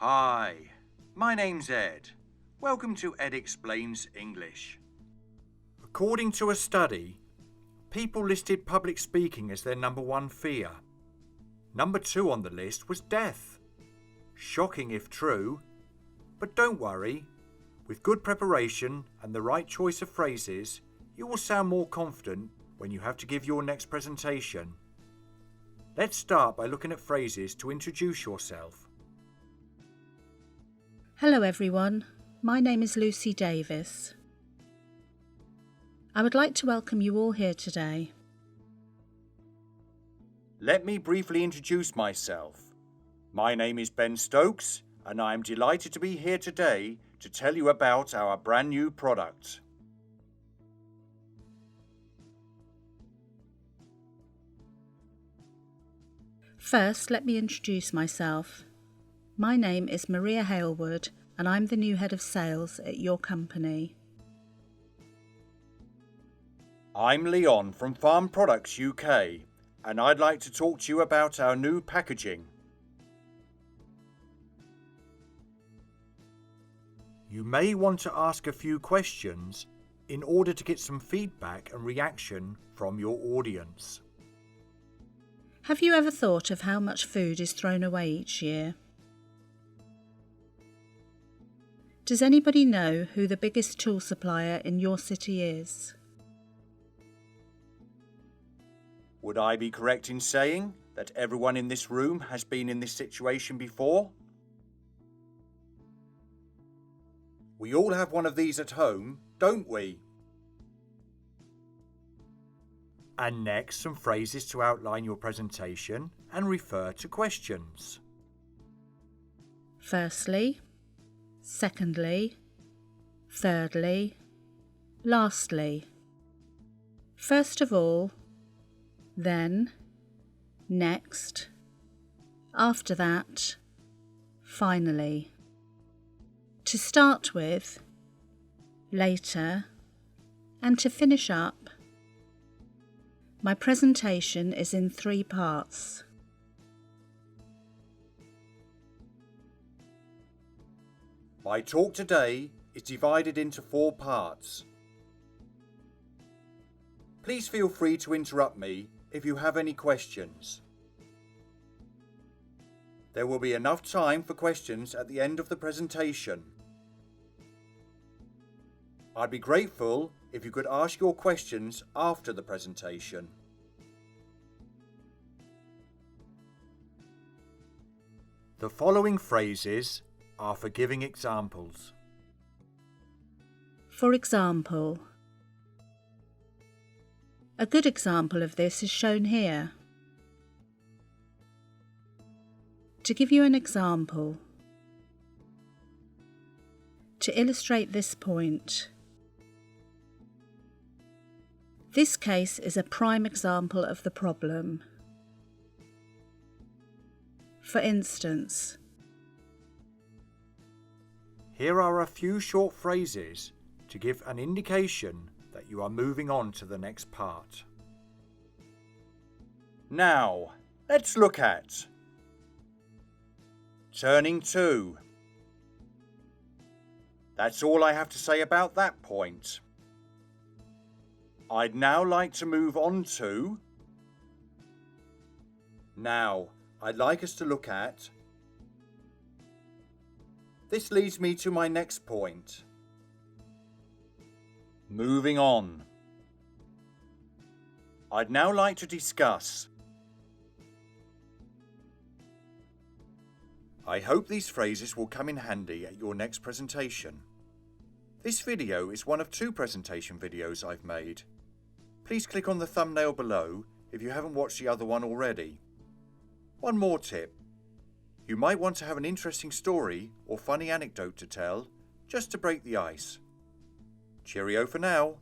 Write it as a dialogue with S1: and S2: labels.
S1: Hi, my name's Ed. Welcome to Ed Explains English. According to a study, people listed public speaking as their number one fear. Number 2 on the list was death. Shocking if true, but don't worry. With good preparation and the right choice of phrases, you will sound more confident when you have to give your next presentation. Let's start by looking at phrases to introduce yourself.
S2: Hello everyone, my name is Lucy Davis. I would like to welcome you all here today.
S1: Let me briefly introduce myself. My name is Ben Stokes, and I am delighted to be here today to tell you about our brand new product.
S2: First, let me introduce myself. My name is Maria Halewood, and I'm the new head of sales at your company.
S1: I'm Leon from Farm Products UK, and I'd like to talk to you about our new packaging. You may want to ask a few questions in order to get some feedback and reaction from your audience.
S2: Have you ever thought of how much food is thrown away each year? Does anybody know who the biggest tool supplier in your city is?
S1: Would I be correct in saying that everyone in this room has been in this situation before? We all have one of these at home, don't we? And next, some phrases to outline your presentation and refer to questions.
S2: Firstly, secondly, thirdly, lastly. First of all, then, next, after that, finally. To start with, later, and to finish up. My presentation is in 3 parts.
S1: My talk today is divided into 4 parts. Please feel free to interrupt me if you have any questions. There will be enough time for questions at the end of the presentation. I'd be grateful if you could ask your questions after the presentation. The following phrases are for giving examples.
S2: For example, a good example of this is shown here. To give you an example, to illustrate this point, this case is a prime example of the problem. For instance,
S1: here are a few short phrases to give an indication that you are moving on to the next part. Now, let's look at turning to. That's all I have to say about that point. I'd now like to move on to. Now, I'd like us to look at. This leads me to my next point. Moving on. I'd now like to discuss. I hope these phrases will come in handy at your next presentation. This video is one of 2 presentation videos I've made. Please click on the thumbnail below if you haven't watched the other one already. One more tip. You might want to have an interesting story or funny anecdote to tell, just to break the ice. Cheerio for now.